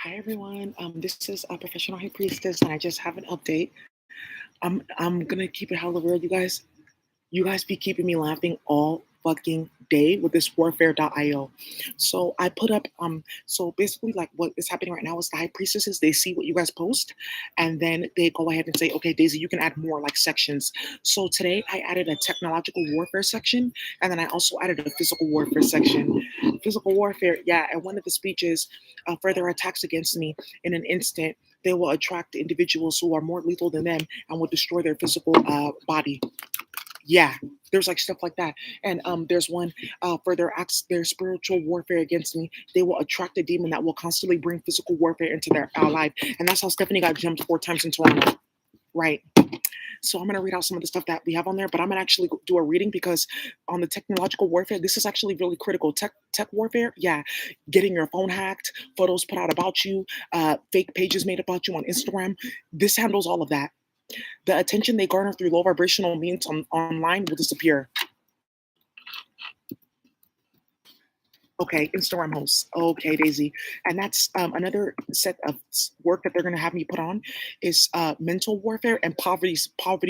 Hi everyone. This is a professional high priestess, and I just have an update. I'm gonna keep it hella real, you guys. You guys be keeping me laughing all fucking day with this warfare.io. So I put up so basically like what is happening right now is the high priestesses, they see what you guys post and then they go ahead and say, okay, Daisy, you can add more like sections. So today I added a technological warfare section, and then I also added a physical warfare section. Physical warfare, yeah, and one of the speeches, further attacks against me in an instant. They will attract individuals who are more lethal than them and will destroy their physical body. Yeah, there's like stuff like that. And there's one for their spiritual warfare against me. They will attract a demon that will constantly bring physical warfare into their life. And that's how Stephanie got jumped 4 times in Toronto. Right. So I'm gonna read out some of the stuff that we have on there, but I'm gonna actually do a reading because on the technological warfare, this is actually really critical. Tech warfare, yeah, getting your phone hacked, photos put out about you, fake pages made about you on Instagram. This handles all of that. The attention they garner through low vibrational means online will disappear. Okay, Instagram hosts. Okay, Daisy, and that's another set of work that they're going to have me put on is mental warfare and poverty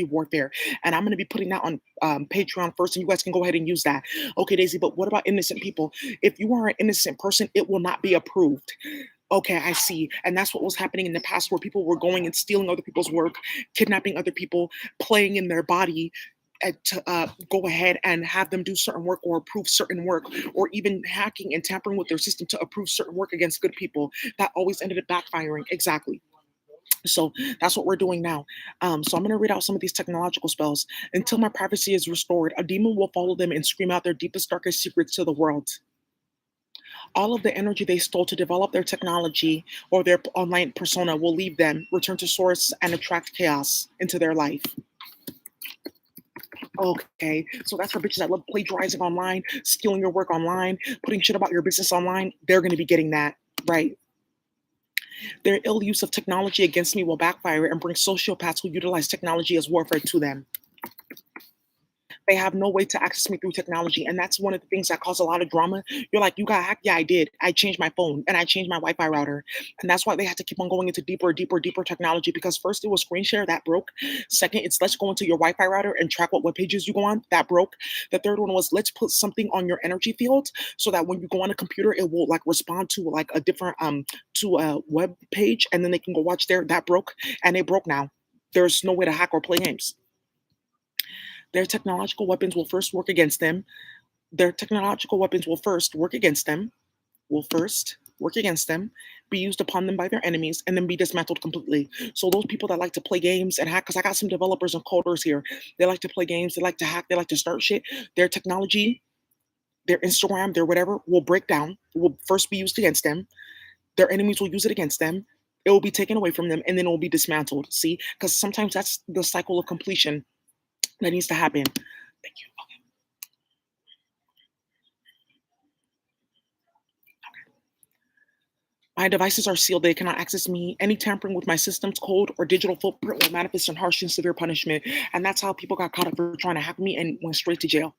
warfare, and I'm going to be putting that on Patreon first, and you guys can go ahead and use that. Okay, Daisy, but what about innocent people? If you are an innocent person, it will not be approved. Okay, I see. And that's what was happening in the past where people were going and stealing other people's work, kidnapping other people, playing in their body to go ahead and have them do certain work or approve certain work, or even hacking and tampering with their system to approve certain work against good people. That always ended up backfiring. Exactly. So that's what we're doing now. So I'm going to read out some of these technological spells. Until my privacy is restored, a demon will follow them and scream out their deepest, darkest secrets to the world. All of the energy they stole to develop their technology or their online persona will leave them, return to source, and attract chaos into their life. Okay, so that's for bitches that love plagiarizing online, stealing your work online, putting shit about your business online. They're going to be getting that, right? Their ill use of technology against me will backfire and bring sociopaths who utilize technology as warfare to them. They have no way to access me through technology. And that's one of the things that cause a lot of drama. You're like, you got hacked? Yeah, I did. I changed my phone and I changed my Wi-Fi router. And that's why they had to keep on going into deeper technology, because first it was screen share that broke. Second, it's let's go into your Wi-Fi router and track what web pages you go on. That broke. The third one was let's put something on your energy field so that when you go on a computer, it will like respond to like a different to a web page, and then they can go watch there. That broke, and it broke now. There's no way to hack or play games. Their technological weapons will first work against them. Their technological weapons will first work against them, will first work against them, be used upon them by their enemies, and then be dismantled completely. So those people that like to play games and hack, because I got some developers and coders here, they like to play games, they like to hack, they like to start shit. Their technology, their Instagram, their whatever will break down, will first be used against them. Their enemies will use it against them. It will be taken away from them, and then it will be dismantled. See, because sometimes that's the cycle of completion that needs to happen. Thank you. My devices are sealed. They cannot access me. Any tampering with my system's code or digital footprint will manifest in harsh and severe punishment. And that's how people got caught up for trying to hack me and went straight to jail.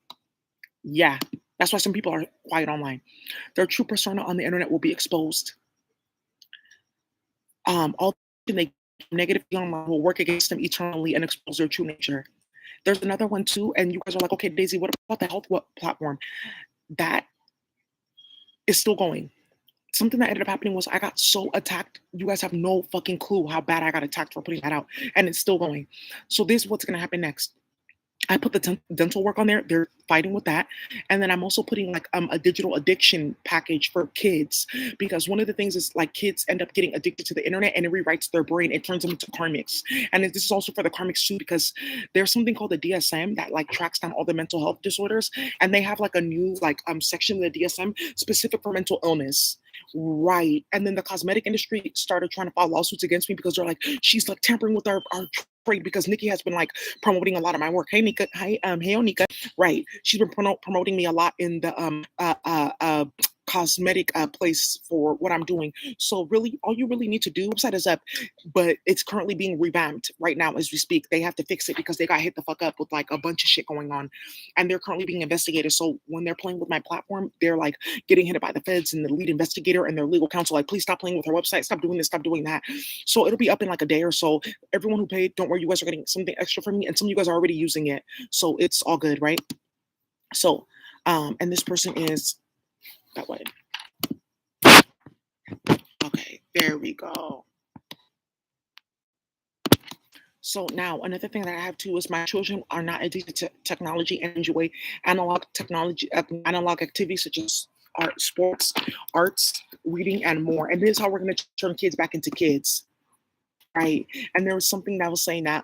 Yeah. That's why some people are quiet online. Their true persona on the internet will be exposed. All they negative online will work against them eternally and expose their true nature. There's another one too, and you guys are like, okay, Daisy, what about the health platform? That is still going. Something that ended up happening was I got so attacked. You guys have no fucking clue how bad I got attacked for putting that out, and it's still going. So this is what's gonna happen next. I put the dental work on there. They're fighting with that, and then I'm also putting like a digital addiction package for kids, because one of the things is like kids end up getting addicted to the internet and it rewrites their brain. It turns them into karmics, and this is also for the karmics too, because there's something called the DSM that like tracks down all the mental health disorders, and they have like a new like section of the DSM specific for mental illness. Right. And then the cosmetic industry started trying to file lawsuits against me because they're like, she's like tampering with our trade, because Nikki has been like promoting a lot of my work. Hey Nika, hey Onika. Right. She's been promoting me a lot in the cosmetic place for what I'm doing. So really, all you really need to do, website is up, but it's currently being revamped right now as we speak. They have to fix it because they got hit the fuck up with like a bunch of shit going on, and they're currently being investigated. So when they're playing with my platform, they're like getting hit by the feds and the lead investigator and their legal counsel. Like, please stop playing with our website. Stop doing this. Stop doing that. So it'll be up in like a day or so. Everyone who paid, don't worry, you guys are getting something extra from me, and some of you guys are already using it, so it's all good, right? So, and this person is that way. Okay, there we go. So now another thing that I have too is my children are not addicted to technology and enjoy analog activities such as art, sports, arts, reading, and more. And this is how we're going to turn kids back into kids. Right. And there was something that was saying that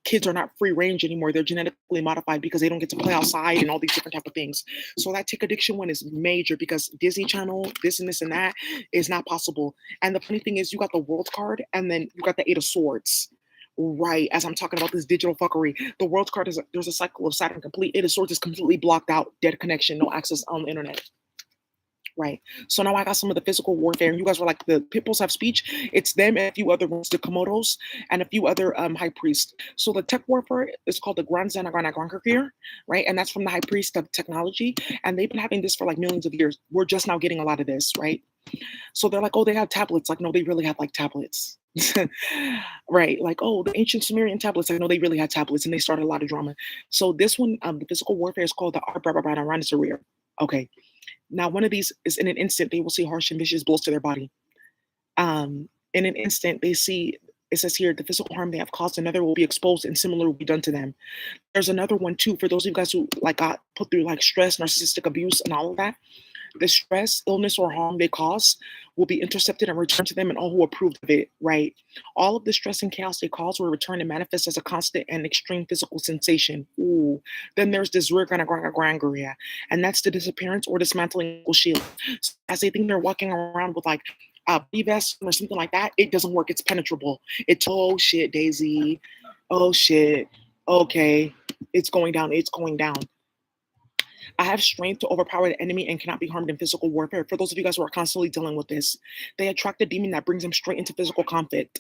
kids are not free range anymore. They're genetically modified because they don't get to play outside and all these different type of things. So that tech addiction one is major because Disney Channel, this and this and that is not possible. And the funny thing is you got the world card and then you got the Eight of Swords. Right, as I'm talking about this digital fuckery, the world card is there's a cycle of Saturn complete. Eight of Swords is completely blocked out, dead connection, no access on the internet. Right. So now I got some of the physical warfare, and you guys were like, the Pitbulls have speech. It's them and a few other ones, the Komodos, and a few other high priests. So the tech warfare is called the Grand Zanaganagrankir, right? And that's from the high priest of technology. And they've been having this for like millions of years. We're just now getting a lot of this, right? So they're like, oh, they have tablets. Like, no, they really have like tablets. Right. Like, oh, the ancient Sumerian tablets. I know they really had tablets and they started a lot of drama. So this one, the physical warfare is called the Arbrababanaranasarier. Okay. Now, one of these is in an instant, they will see harsh and vicious blows to their body. In an instant, they see, it says here, the physical harm they have caused another will be exposed and similar will be done to them. There's another one too, for those of you guys who like got put through like stress, narcissistic abuse, and all of that. The stress, illness, or harm they cause will be intercepted and returned to them and all who approved of it, right? All of the stress and chaos they cause will return and manifest as a constant and extreme physical sensation. Ooh. Then there's this Zurganagrangria, and that's the disappearance or dismantling of shield. So as they think they're walking around with like a vest or something like that, it doesn't work. It's penetrable. It's, oh shit, Daisy. Oh shit. Okay. It's going down. It's going down. I have strength to overpower the enemy and cannot be harmed in physical warfare. For those of you guys who are constantly dealing with this, they attract a demon that brings them straight into physical conflict.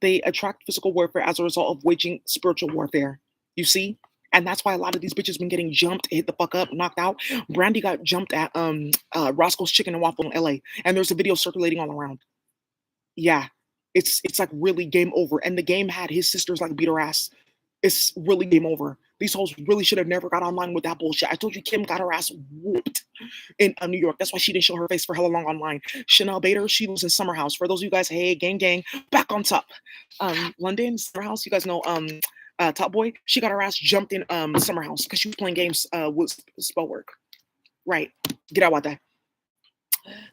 They attract physical warfare as a result of waging spiritual warfare. You see? And that's why a lot of these bitches been getting jumped, hit the fuck up, knocked out. Brandy got jumped at Roscoe's Chicken and Waffle in LA. And there's a video circulating all around. Yeah. It's like really game over. And the game had his sisters like beat her ass. It's really game over. These hoes really should have never got online with that bullshit. I told you Kim got her ass whooped in New York. That's why she didn't show her face for hella long online. Chanel Bader, she was in Summer House. For those of you guys, hey, gang, back on top. London, Summer House, you guys know Top Boy, she got her ass jumped in Summer House because she was playing games with spell work. Right. Get out with that.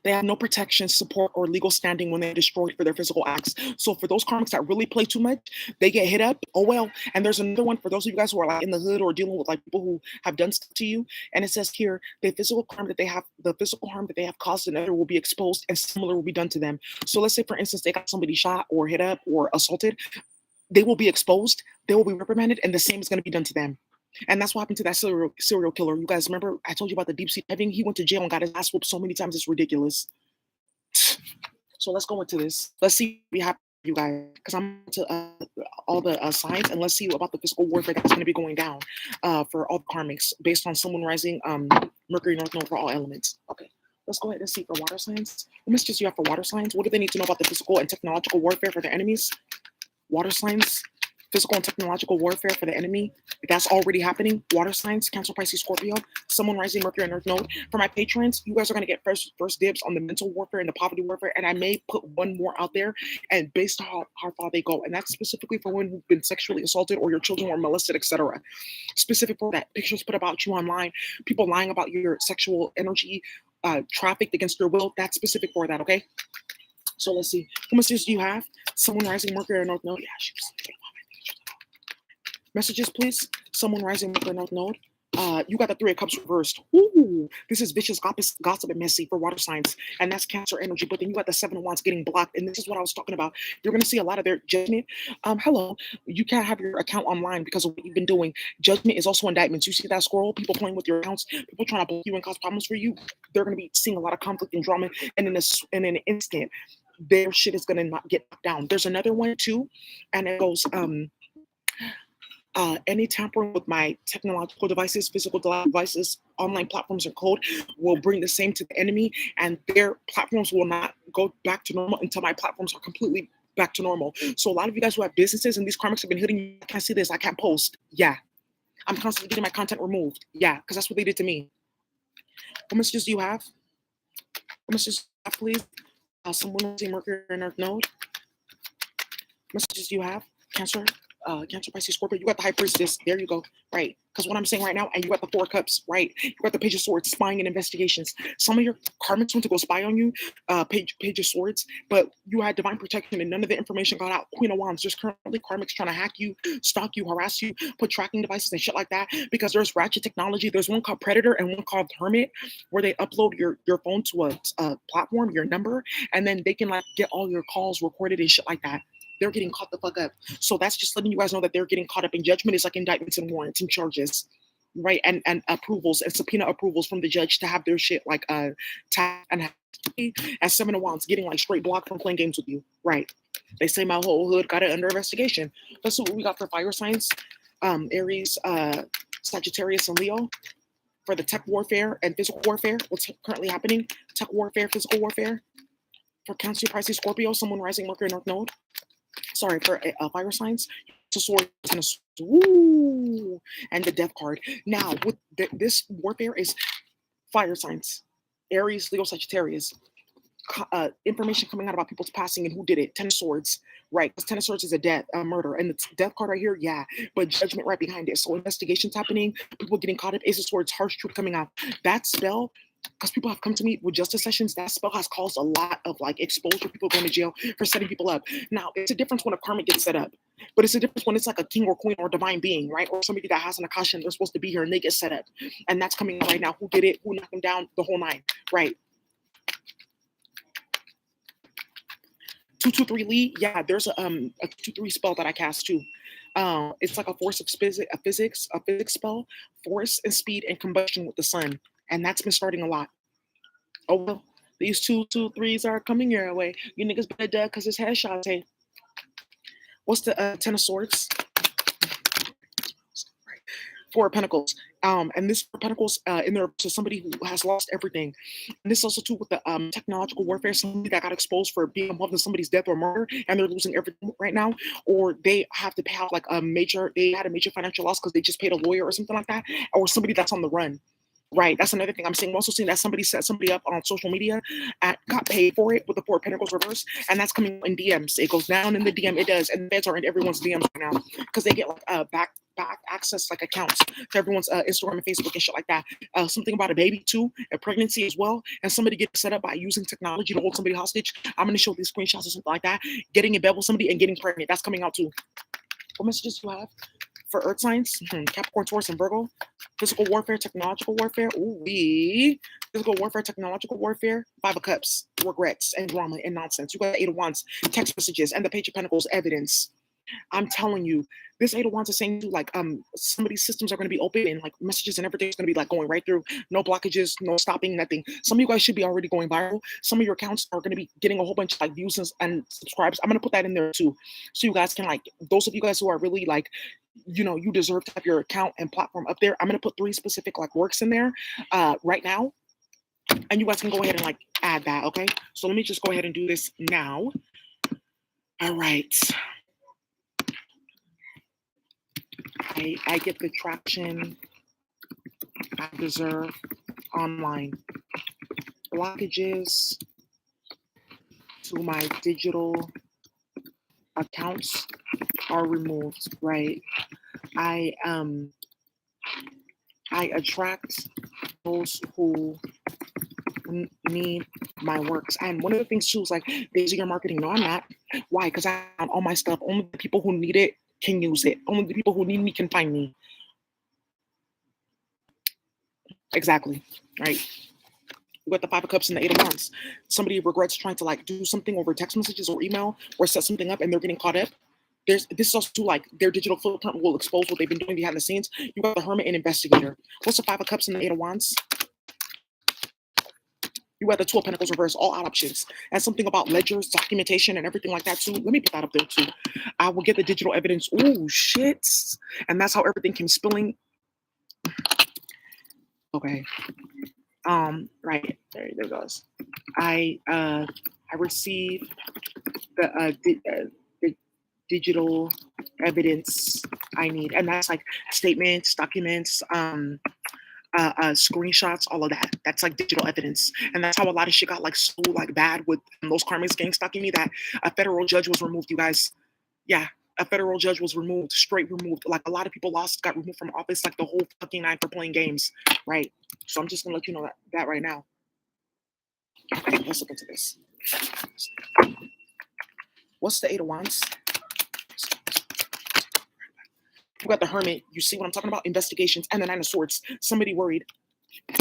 They have no protection, support, or legal standing when they're destroyed for their physical acts. So for those karmics that really play too much, they get hit up. Oh well. And there's another one for those of you guys who are like in the hood or dealing with like people who have done stuff to you. And it says here, the physical harm that they have caused another will be exposed and similar will be done to them. So let's say for instance they got somebody shot or hit up or assaulted, they will be exposed, they will be reprimanded, and the same is going to be done to them. And that's what happened to that serial killer. You guys remember I told you about the deep sea diving? He went to jail and got his ass whooped so many times, it's ridiculous. So let's go into this. Let's see what happens, you guys, because I'm to all the signs, and let's see about the physical warfare that's going to be going down for all the karmics based on Sun, Moon, Rising, Mercury, North Node for all elements. Okay, let's go ahead and see for water signs. What messages do you have for water signs? What do they need to know about the physical and technological warfare for their enemies? Water signs. Physical and technological warfare for the enemy. That's already happening. Water signs, Cancer, Pisces, Scorpio, Someone Rising, Mercury, and Earth Node. For my patrons, you guys are going to get first dibs on the mental warfare and the poverty warfare. And I may put one more out there and based on how far they go. And that's specifically for women who've been sexually assaulted or your children were molested, etc. Specific for that. Pictures put about you online, people lying about your sexual energy, trafficked against your will. That's specific for that, okay? So let's see. What messages do you have? Someone Rising, Mercury, and North Node. Yeah, she was. Messages, please. Someone Rising, Mercury, North Node. You got the Three of Cups reversed. Ooh, this is vicious gossip and messy for water signs, and that's Cancer energy. But then you got the Seven of Wands getting blocked, and this is what I was talking about. You're going to see a lot of their judgment. Hello, you can't have your account online because of what you've been doing. Judgment is also indictments. You see that scroll? People playing with your accounts, people trying to block you and cause problems for you. They're going to be seeing a lot of conflict and drama, and in an instant, their shit is going to not get knocked down. There's another one too, and it goes any tampering with my technological devices, physical devices, online platforms, and code will bring the same to the enemy, and their platforms will not go back to normal until my platforms are completely back to normal. So a lot of you guys who have businesses and these karmics have been hitting you, I can't see this, I can't post. Yeah. I'm constantly getting my content removed. Yeah, because that's what they did to me. What messages do you have? What messages do you have, please? Someone with Mercury and Earth node. Messages do you have? Cancer, Cancer, Pisces, Scorpio. You got the High Priestess. There you go. Right. Because what I'm saying right now, and you got the Four Cups. Right. You got the Page of Swords, spying and investigations. Some of your karmics went to go spy on you. Page of Swords, but you had divine protection, and none of the information got out. Queen of Wands. There's currently karmics trying to hack you, stalk you, harass you, put tracking devices and shit like that. Because there's ratchet technology. There's one called Predator and one called Hermit, where they upload your phone to a platform, your number, and then they can like get all your calls recorded and shit like that. They're getting caught the fuck up. So that's just letting you guys know that they're getting caught up in judgment. Is like indictments and warrants and charges, right? And approvals and subpoena approvals from the judge to have their shit like tapped and Seven of Wands getting like straight blocked from playing games with you, right? They say my whole hood got it under investigation. Let's see what we got for fire signs. Aries, Sagittarius, and Leo. For the tech warfare and physical warfare, what's currently happening? Tech warfare, physical warfare. For Cancer, Pisces, Scorpio, someone rising Mercury North Node. Sorry, for fire signs, to sword, and a ooh, and the death card. Now, with this warfare is fire signs, Aries, Leo, Sagittarius. Information coming out about people's passing and who did it. Ten of Swords, right? Because Ten of Swords is a death, a murder, and the death card right here, yeah, but judgment right behind it. So investigations happening, people getting caught up. Ace of Swords, harsh truth coming out. That spell, because people have come to me with justice sessions, that spell has caused a lot of like exposure, people going to jail for setting people up. Now, it's a difference when a karmic gets set up, but it's a difference when it's like a king or queen or divine being, right? Or somebody that has an akasha and they're supposed to be here and they get set up. And that's coming out right now. Who did it? Who knocked them down? The whole nine, right? 223 Lee, yeah, there's a 223 spell that I cast too. It's like a force of physics spell, force and speed and combustion with the sun, and that's been starting a lot. Oh well, these 223s are coming your way. You niggas better duck because it's headshots. Hey, what's the Ten of Swords? Four of Pentacles. And this Four of Pentacles in there to somebody who has lost everything. And this also too with the technological warfare, somebody that got exposed for being involved in somebody's death or murder, and they're losing everything right now, or they have to pay out like they had a major financial loss because they just paid a lawyer or something like that, or somebody that's on the run. Right, that's another thing I'm seeing. I'm also seeing that somebody set somebody up on social media and got paid for it with the Four of Pentacles reverse, and that's coming in DMs. It goes down in the DM, it does, and the feds are in everyone's DMs right now because they get like back access like accounts to everyone's Instagram and Facebook and shit like that. Something about a baby too, a pregnancy as well, and somebody gets set up by using technology to hold somebody hostage. I'm gonna show these screenshots or something like that. Getting in bed with somebody and getting pregnant. That's coming out too. What messages do you have for Earth signs? Capricorn, Taurus, and Virgo. Physical warfare, technological warfare. Ooh, physical warfare, technological warfare. Five of Cups, regrets and drama and nonsense. You got Eight of Wands, text messages, and the Page of Pentacles, evidence. I'm telling you, this Eight of Wands is saying to like somebody's systems are going to be open and like messages and everything's going to be like going right through, no blockages, no stopping, nothing. Some of you guys should be already going viral. Some of your accounts are going to be getting a whole bunch of like views and subscribes. I'm going to put that in there too, so you guys can like, those of you guys who are really like, you know, you deserve to have your account and platform up there. I'm going to put 3 specific like works in there right now, and you guys can go ahead and like add that. Okay, so let me just go ahead and do this now. All right. I get the traction I deserve online. Blockages to my digital accounts are removed, right? I attract those who need my works. And one of the things too is like, basically your marketing. No, I'm not. Why? Because I have all my stuff. Only the people who need it can use it. Only the people who need me can find me. Exactly. Right. You got the Five of Cups and the Eight of Wands. Somebody regrets trying to like do something over text messages or email or set something up and they're getting caught up. This is also like their digital footprint will expose what they've been doing behind the scenes. You got the Hermit and Investigator. What's the Five of Cups and the Eight of Wands? You got the Two of Pentacles reverse, all out options. And something about ledgers, documentation, and everything like that too. Let me put that up there too. I will get the digital evidence. Oh shit. And that's how everything came spilling. Okay. Right. There it goes. I received the digital evidence I need. And that's like statements, documents, screenshots, all of that. That's like digital evidence, and that's how a lot of shit got like so like bad with those karmics gang stalking me that a federal judge was removed. You guys, yeah, a federal judge was removed, straight removed. Like a lot of people got removed from office, like the whole fucking night for playing games, right? So I'm just gonna let you know that right now. Okay, let's look into this. What's the Eight of Wands? You got the Hermit. You see what I'm talking about? Investigations and the Nine of Swords. Somebody worried.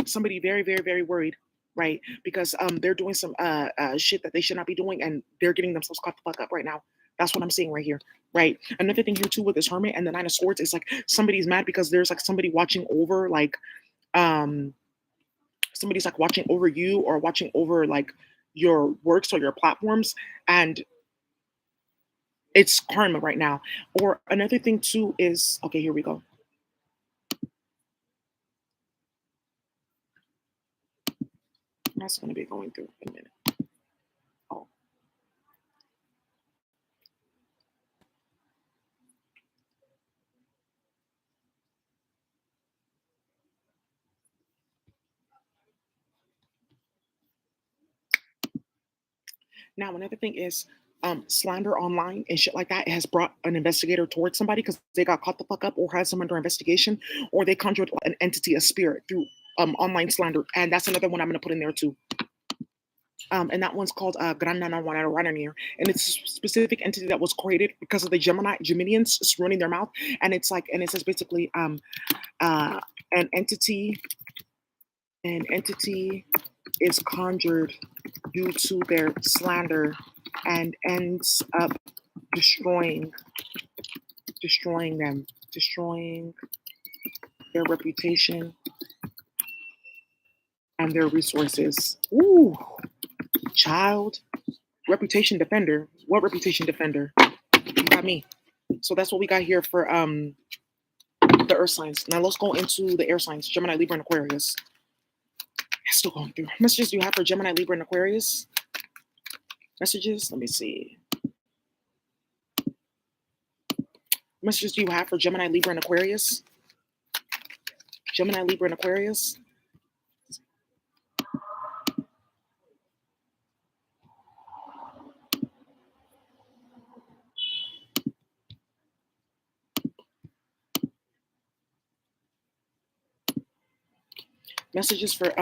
Somebody very, very, very worried, right? Because they're doing some shit that they should not be doing, and they're getting themselves caught the fuck up right now. That's what I'm seeing right here, right? Another thing here too with this Hermit and the Nine of Swords is like somebody's mad because there's like somebody watching over like somebody's like watching over you or watching over like your works or your platforms, and it's karma right now. Or another thing too is, okay, here we go. That's going to be going through in a minute. Oh. Now, another thing is slander online and shit like that has brought an investigator towards somebody because they got caught the fuck up or has some under investigation, or they conjured an entity, a spirit through online slander. And that's another one I'm going to put in there too. And that one's called Gran Nana Wanarananeer. And it's a specific entity that was created because of the Geminians running their mouth. And it's like, and it says basically an entity is conjured due to their slander and ends up destroying them, destroying their reputation and their resources. Ooh, child. Reputation defender. What reputation defender? You got me. So that's what we got here for the earth signs. Now let's go into the air signs, Gemini, Libra, and Aquarius. Still going through. Messages do you have for Gemini, Libra, and Aquarius? Messages? Let me see. Messages do you have for Gemini, Libra, and Aquarius? Gemini, Libra, and Aquarius? Messages for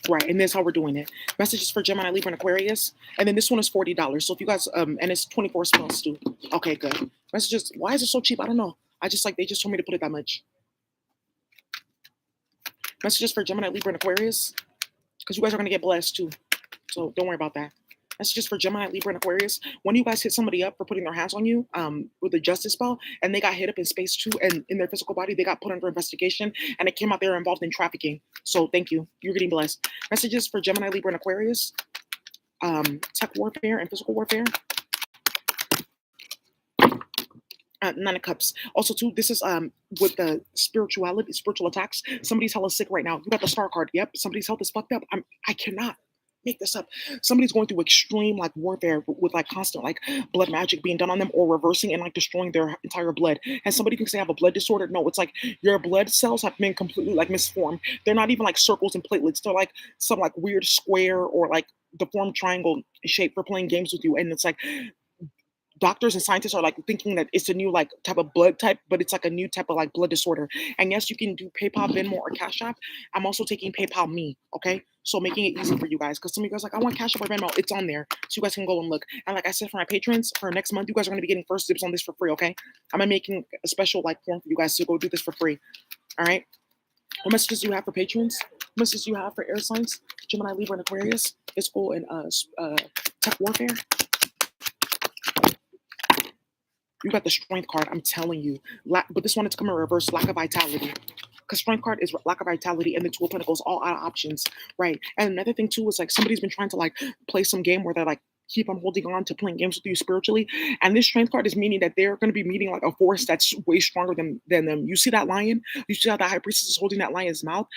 right, and this is how we're doing it. Messages for Gemini, Libra, and Aquarius, and then this one is $40. So if you guys and it's 24 spells too. Okay, good. Messages. Why is it so cheap? I don't know. I just like they just told me to put it that much. Messages for Gemini, Libra, and Aquarius, because you guys are gonna get blessed too. So don't worry about that. Messages for Gemini, Libra, and Aquarius. When you guys hit somebody up for putting their hands on you with a justice spell, and they got hit up in space too, and in their physical body, they got put under investigation, and it came out they were involved in trafficking. So thank you. You're getting blessed. Messages for Gemini, Libra, and Aquarius. Tech warfare and physical warfare. Nine of Cups. Also, too, this is with the spiritual attacks. Somebody's hella sick right now. You got the Star card. Yep, somebody's health is fucked up. I cannot make this up. Somebody's going through extreme like warfare with like constant like blood magic being done on them or reversing and like destroying their entire blood. And somebody thinks they have a blood disorder. No, it's like your blood cells have been completely like misformed. They're not even like circles and platelets. They're like some like weird square or like deformed triangle shape for playing games with you. And it's like doctors and scientists are like thinking that it's a new like type of blood type, but it's like a new type of like blood disorder. And yes, you can do PayPal, Venmo, or Cash App. I'm also taking PayPal Me, okay? So making it easy for you guys, because some of you guys are like, I want Cash App or Venmo. It's on there, so you guys can go and look. And like I said, for my patrons, for next month, you guys are going to be getting first dibs on this for free, okay? I'm making a special like form for you guys to go do this for free. All right. What messages do you have for patrons? What messages do you have for air signs? Gemini, Libra, and Aquarius. Physical and tech warfare. You got the strength card. I'm telling you. But this wanted to come in reverse. Lack of vitality. Because strength card is lack of vitality, and the Two of Pentacles all out of options, right? And another thing too is like somebody's been trying to like play some game where they're like keep on holding on to playing games with you spiritually, and this strength card is meaning that they're going to be meeting like a force that's way stronger than them. You see that lion? You see how the high priestess is holding that lion's mouth?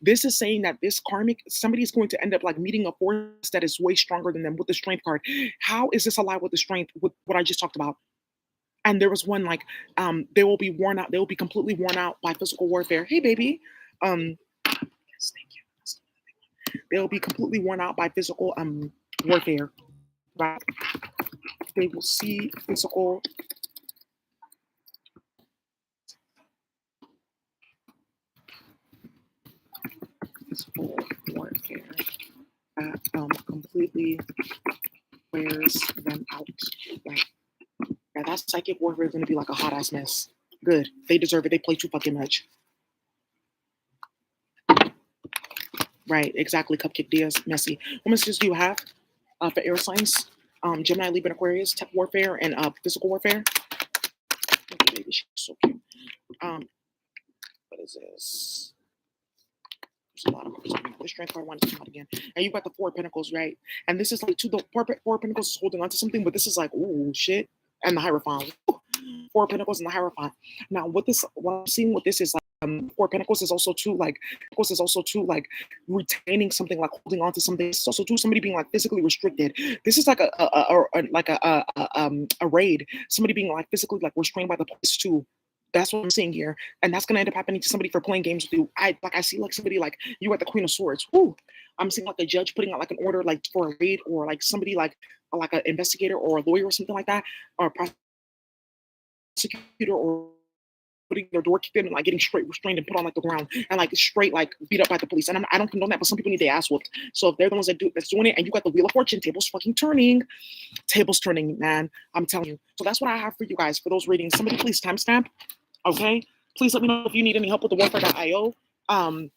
This is saying that this karmic somebody's going to end up like meeting a force that is way stronger than them with the strength card. How is this aligned with the strength with what I just talked about? And there was one like they will be worn out, they will be completely worn out by physical warfare. Hey baby. Yes, thank you. They will be completely worn out by physical warfare. Right? They will see physical warfare that completely wears them out. Right? Yeah, that psychic warfare is gonna be like a hot ass mess. Good. They deserve it. They play too fucking much. Right, exactly. Cupcake Diaz, messy. What messages do you have for air signs? Gemini, Libra, and Aquarius, tech warfare, and physical warfare. Okay, baby, she's so cute. What is this? There's a lot of cards. The strength card wanted to come out again. And you got the Four of Pentacles, right? And this is like the Four of Pentacles is holding on to something, but this is like, ooh, shit. And the Hierophant. Four of Pentacles and the Hierophant. Now, what I'm seeing with this is like, Four of Pentacles is also too like retaining something, like holding on to something. It's also too somebody being like physically restricted. This is like a raid. Somebody being like physically like restrained by the police too. That's what I'm seeing here, and that's gonna end up happening to somebody for playing games with you. I see like somebody like you at the Queen of Swords. Woo! I'm seeing like a judge putting out like an order like for a raid, or like somebody like an investigator or a lawyer or something like that, or a prosecutor, or putting their door kicked in and like getting straight restrained and put on like the ground and like straight like beat up by the police. And I don't condone that, but some people need their ass whooped. So if they're the ones that's doing it, and you got the Wheel of Fortune, tables fucking turning, man. I'm telling you. So that's what I have for you guys for those readings. Somebody please timestamp. Okay, please let me know if you need any help with the warfare.io. And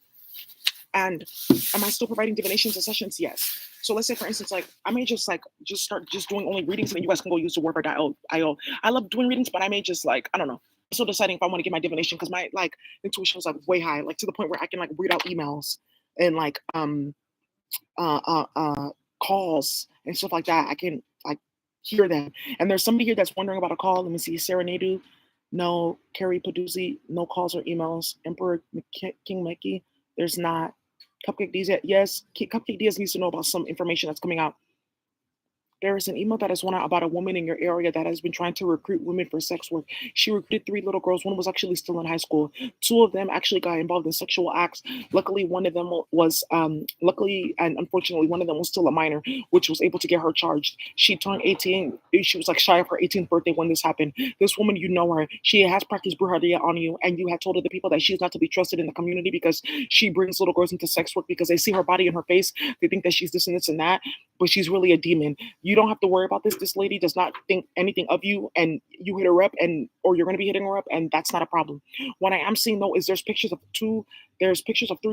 am I still providing divinations and sessions? Yes. So let's say, for instance, like I may just start doing only readings, and then you guys can go use the warfare.io. I love doing readings, but I may just like, I don't know. I'm still deciding if I want to get my divination, because my like intuition is like way high, like to the point where I can like read out emails and like calls and stuff like that. I can like hear them. And there's somebody here that's wondering about a call. Let me see. Sarah Nadu. No. Carrie Paduzzi. No calls or emails. Emperor King Mickey. There's not. Cupcake Diaz. Yes. Cupcake Diaz needs to know about some information that's coming out. There is an email that has went out about a woman in your area that has been trying to recruit women for sex work. She recruited 3 little girls. One was actually still in high school. 2 of them actually got involved in sexual acts. Luckily, one of them was, luckily and unfortunately, one of them was still a minor, which was able to get her charged. She turned 18. She was like shy of her 18th birthday when this happened. This woman, you know her. She has practiced brujeria on you, and you had told other people that she's not to be trusted in the community because she brings little girls into sex work because they see her body and her face. They think that she's this and this and that, but she's really a demon. You don't have to worry about this. This lady does not think anything of you, and you hit her up, or you're going to be hitting her up, and that's not a problem. What I am seeing though is there's pictures of 3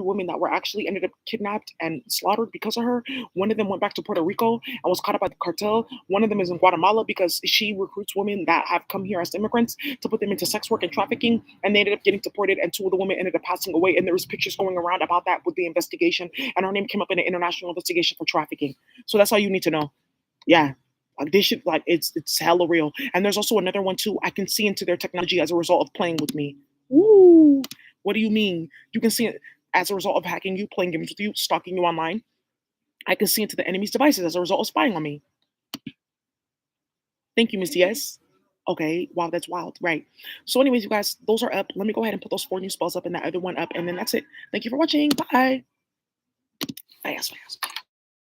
women that were actually ended up kidnapped and slaughtered because of her. One of them went back to Puerto Rico and was caught up by the cartel. One of them is in Guatemala because she recruits women that have come here as immigrants to put them into sex work and trafficking, and they ended up getting deported, and 2 of the women ended up passing away. And there was pictures going around about that with the investigation, and her name came up in an international investigation for trafficking. So that's all you need to know. Yeah. Like this shit, like it's hella real. And there's also another one too. I can see into their technology as a result of playing with me. Woo! What do you mean? You can see it as a result of hacking you, playing games with you, stalking you online. I can see into the enemy's devices as a result of spying on me. Thank you, Miss Yes. Okay, wow, that's wild. Right. So, anyways, you guys, those are up. Let me go ahead and put those 4 new spells up and that other one up, and then that's it. Thank you for watching. Bye. Bye.